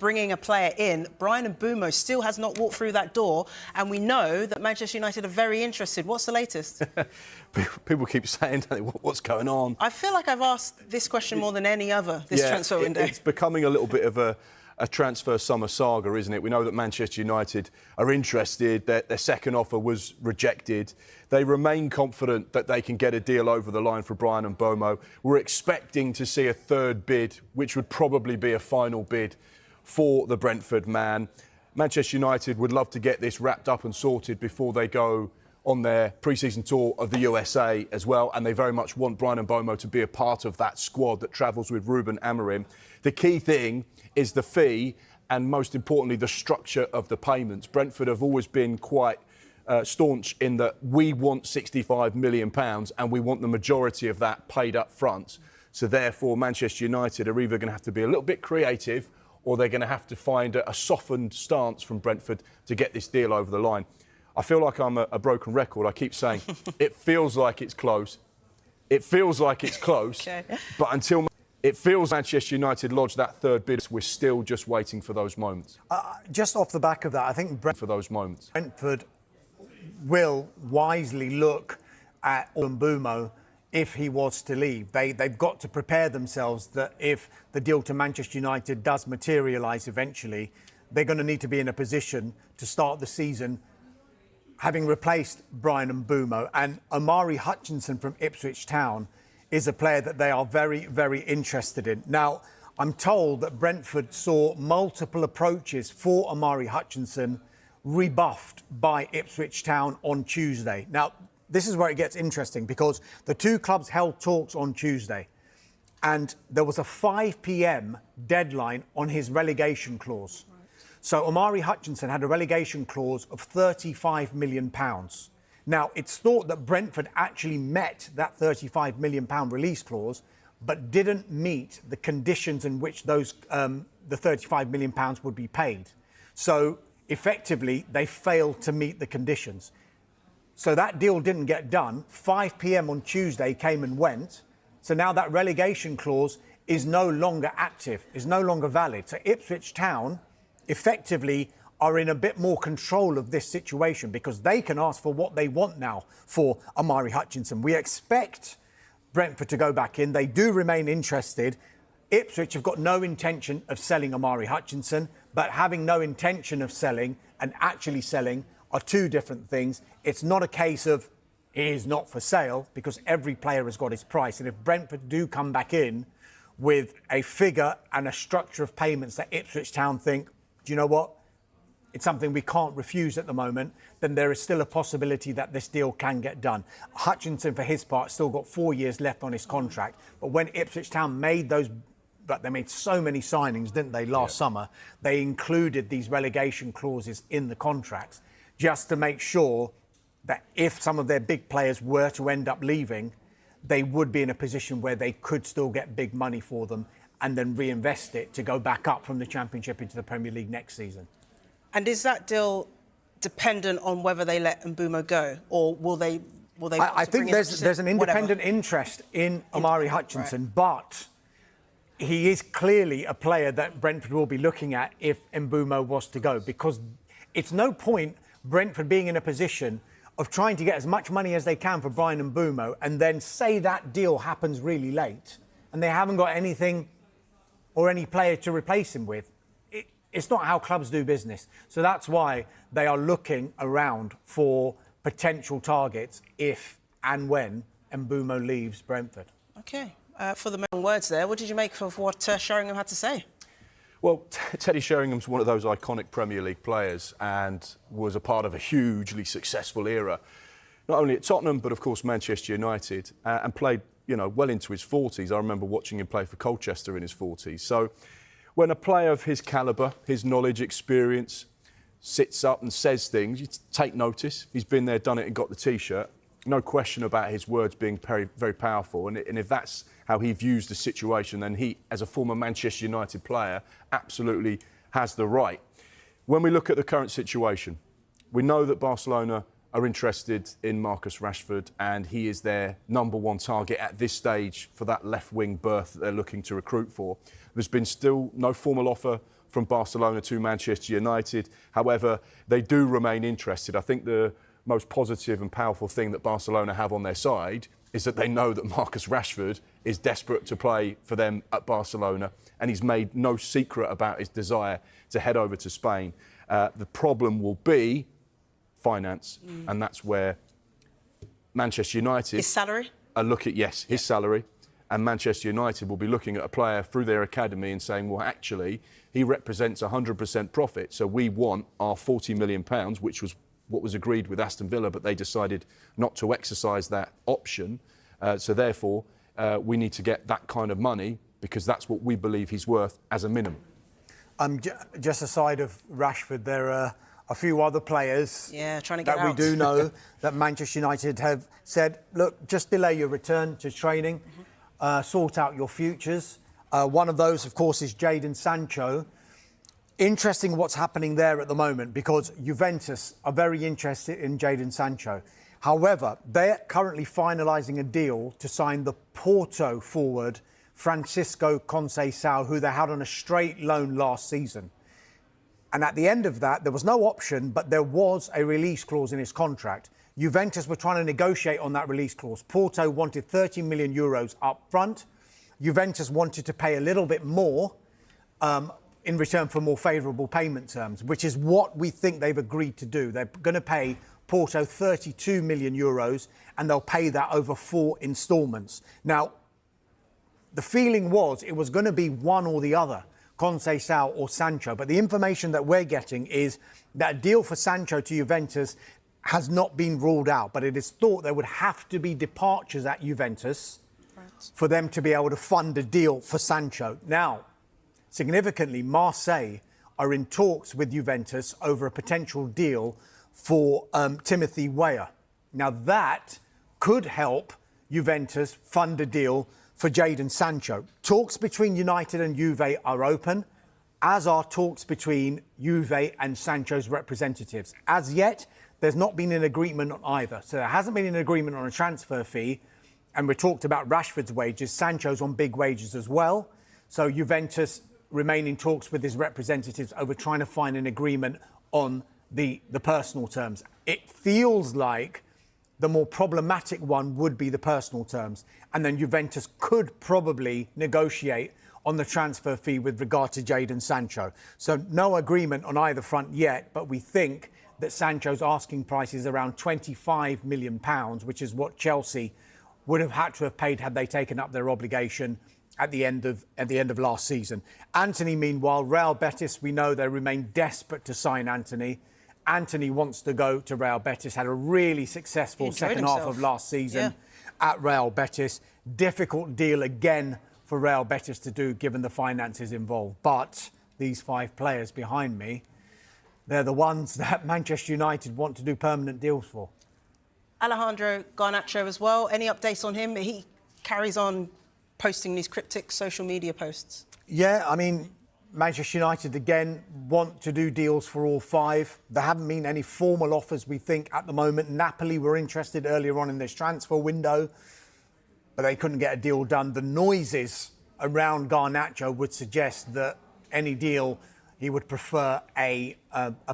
bringing a player in. Bryan Mbeumo still has not walked through that door, and we know that Manchester United are very interested. What's the latest? People keep saying, what's going on? I feel like I've asked this question more than any other this transfer window. It's becoming a little bit of a transfer summer saga, isn't it? We know that Manchester United are interested. Their second offer was rejected. They remain confident that they can get a deal over the line for Bryan Mbeumo. We're expecting to see a third bid, which would probably be a final bid for the Brentford man. Manchester United would love to get this wrapped up and sorted before they go on their pre-season tour of the USA as well, and they very much want Bryan Mbeumo to be a part of that squad that travels with Ruben Amorim. The key thing is the fee and, most importantly, the structure of the payments. Brentford have always been quite staunch in that we want £65 million and we want the majority of that paid up front. So therefore, Manchester United are either going to have to be a little bit creative or they're going to have to find a softened stance from Brentford to get this deal over the line. I feel like I'm a broken record. I keep saying it feels like it's close. It feels like it's close. Okay. But until it feels Manchester United lodged that third bid, we're still just waiting for those moments. Just off the back of that, I think Brentford will wisely look at Mbeumo if he was to leave. They've got to prepare themselves that if the deal to Manchester United does materialise eventually, they're going to need to be in a position to start the season having replaced Bryan Mbeumo. And Omari Hutchinson from Ipswich Town is a player that they are very, very interested in. Now, I'm told that Brentford saw multiple approaches for Omari Hutchinson rebuffed by Ipswich Town on Tuesday. Now, this is where it gets interesting because the two clubs held talks on Tuesday and there was a 5 p.m. deadline on his relegation clause. So Omari Hutchinson had a relegation clause of £35 million. Now, it's thought that Brentford actually met that £35 million release clause, but didn't meet the conditions in which those the £35 million would be paid. So effectively, they failed to meet the conditions. So that deal didn't get done. 5 p.m. on Tuesday came and went. So now that relegation clause is no longer active, is no longer valid. So Ipswich Town effectively are in a bit more control of this situation because they can ask for what they want now for Omari Hutchinson. We expect Brentford to go back in. They do remain interested. Ipswich have got no intention of selling Omari Hutchinson, but having no intention of selling and actually selling are two different things. It's not a case of he is not for sale because every player has got his price. And if Brentford do come back in with a figure and a structure of payments that Ipswich Town think, do you know what? It's something we can't refuse at the moment, then there is still a possibility that this deal can get done. Hutchinson, for his part, still got 4 years left on his contract. But when Ipswich Town made those, but they made so many signings, didn't they, last summer, they included these relegation clauses in the contracts just to make sure that if some of their big players were to end up leaving, they would be in a position where they could still get big money for them and then reinvest it to go back up from the Championship into the Premier League next season. And is that deal dependent on whether they let Mbeumo go, or will they? I think there's an independent interest in Omari Hutchinson, but he is clearly a player that Brentford will be looking at if Mbeumo was to go, because it's no point Brentford being in a position of trying to get as much money as they can for Bryan Mbeumo and then say that deal happens really late and they haven't got anything or any player to replace him with. It's not how clubs do business. So that's why they are looking around for potential targets if and when Mbeumo leaves Brentford. OK. For the main words there, what did you make of what Sheringham had to say? Well, Teddy Sheringham's one of those iconic Premier League players and was a part of a hugely successful era, not only at Tottenham, but, of course, Manchester United, and played, you know, well into his 40s. I remember watching him play for Colchester in his 40s. So when a player of his calibre, his knowledge, experience, sits up and says things, you take notice. He's been there, done it and got the T-shirt. No question about his words being very, very powerful. And if that's how he views the situation, then he, as a former Manchester United player, absolutely has the right. When we look at the current situation, we know that Barcelona are interested in Marcus Rashford and he is their #1 target at this stage for that left-wing berth that they're looking to recruit for. There's been still no formal offer from Barcelona to Manchester United. However, they do remain interested. I think the most positive and powerful thing that Barcelona have on their side is that they know that Marcus Rashford is desperate to play for them at Barcelona, and he's made no secret about his desire to head over to Spain. The problem will be finance, and that's where Manchester United... His salary? His salary. And Manchester United will be looking at a player through their academy and saying, well, actually, he represents 100% profit, so we want our £40 million, which was what was agreed with Aston Villa, but they decided not to exercise that option. So therefore, we need to get that kind of money because that's what we believe he's worth as a minimum. Just aside of Rashford, there are a few other players trying to get that we do know that Manchester United have said, look, just delay your return to training, sort out your futures. One of those, of course, is Jadon Sancho. Interesting what's happening there at the moment because Juventus are very interested in Jadon Sancho. However, they're currently finalising a deal to sign the Porto forward Francisco Conceição, who they had on a straight loan last season. And at the end of that, there was no option, but there was a release clause in his contract. Juventus were trying to negotiate on that release clause. Porto wanted 30 million euros up front. Juventus wanted to pay a little bit more in return for more favourable payment terms, which is what we think they've agreed to do. They're going to pay Porto 32 million euros and they'll pay that over 4 instalments. Now, the feeling was it was going to be one or the other, Conceição or Sancho. But the information that we're getting is that a deal for Sancho to Juventus has not been ruled out. But it is thought there would have to be departures at Juventus for them to be able to fund a deal for Sancho. Now, significantly, Marseille are in talks with Juventus over a potential deal for Timothy Weah. Now, that could help Juventus fund a deal for Jadon Sancho. Talks between United and Juve are open, as are talks between Juve and Sancho's representatives. As yet, there's not been an agreement on either. So there hasn't been an agreement on a transfer fee, and we talked about Rashford's wages. Sancho's on big wages as well. So Juventus remain in talks with his representatives over trying to find an agreement on the personal terms. It feels like the more problematic one would be the personal terms. And then Juventus could probably negotiate on the transfer fee with regard to Jadon Sancho. So no agreement on either front yet, but we think that Sancho's asking price is around £25 million, which is what Chelsea would have had to have paid had they taken up their obligation at the end of last season. Anthony, meanwhile, Real Betis, we know they remain desperate to sign Anthony. Anthony wants to go to Real Betis, had a really successful second half of last season at Real Betis. Difficult deal again for Real Betis to do given the finances involved. But these 5 players behind me, they're the ones that Manchester United want to do permanent deals for. Alejandro Garnacho as well. Any updates on him? He carries on posting these cryptic social media posts. Yeah, I mean, Manchester United, again, want to do deals for all 5. There haven't been any formal offers, we think, at the moment. Napoli were interested earlier on in this transfer window, but they couldn't get a deal done. The noises around Garnacho would suggest that any deal, he would prefer a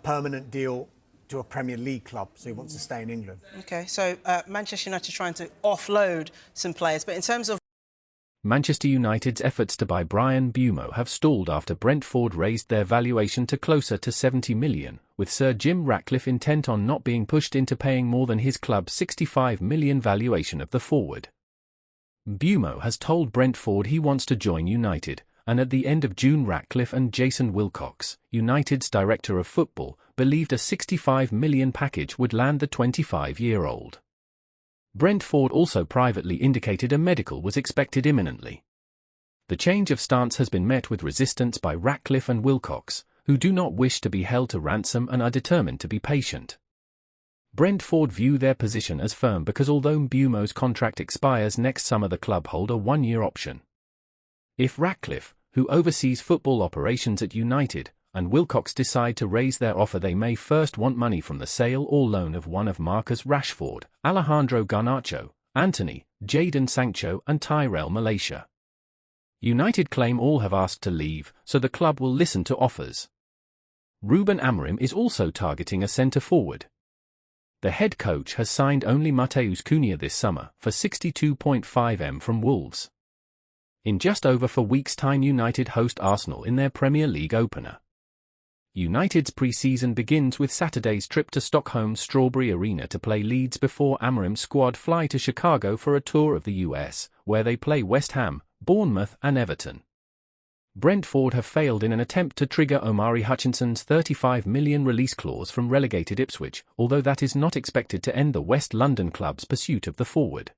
permanent deal to a Premier League club, so he wants to stay in England. OK, so Manchester United trying to offload some players, but in terms of Manchester United's efforts to buy Bryan Mbeumo have stalled after Brentford raised their valuation to closer to £70 million, with Sir Jim Ratcliffe intent on not being pushed into paying more than his club's £65 million valuation of the forward. Mbeumo has told Brentford he wants to join United, and at the end of June Ratcliffe and Jason Wilcox, United's director of football, believed a £65 million package would land the 25-year-old. Brentford also privately indicated a medical was expected imminently. The change of stance has been met with resistance by Ratcliffe and Wilcox, who do not wish to be held to ransom and are determined to be patient. Brentford view their position as firm because although Mbeumo's contract expires next summer, the club hold a 1-year option. If Ratcliffe, who oversees football operations at United, and Wilcox decide to raise their offer, they may first want money from the sale or loan of one of Marcus Rashford, Alejandro Garnacho, Anthony, Jadon Sancho and Tyrell Malacia. United claim all have asked to leave, so the club will listen to offers. Ruben Amorim is also targeting a centre-forward. The head coach has signed only Matheus Cunha this summer for 62.5 M from Wolves. In just over 4 weeks' time, United host Arsenal in their Premier League opener. United's pre-season begins with Saturday's trip to Stockholm's Strawberry Arena to play Leeds before Amorim's squad fly to Chicago for a tour of the US, where they play West Ham, Bournemouth and Everton. Brentford have failed in an attempt to trigger Omari Hutchinson's £35 million release clause from relegated Ipswich, although that is not expected to end the West London club's pursuit of the forward.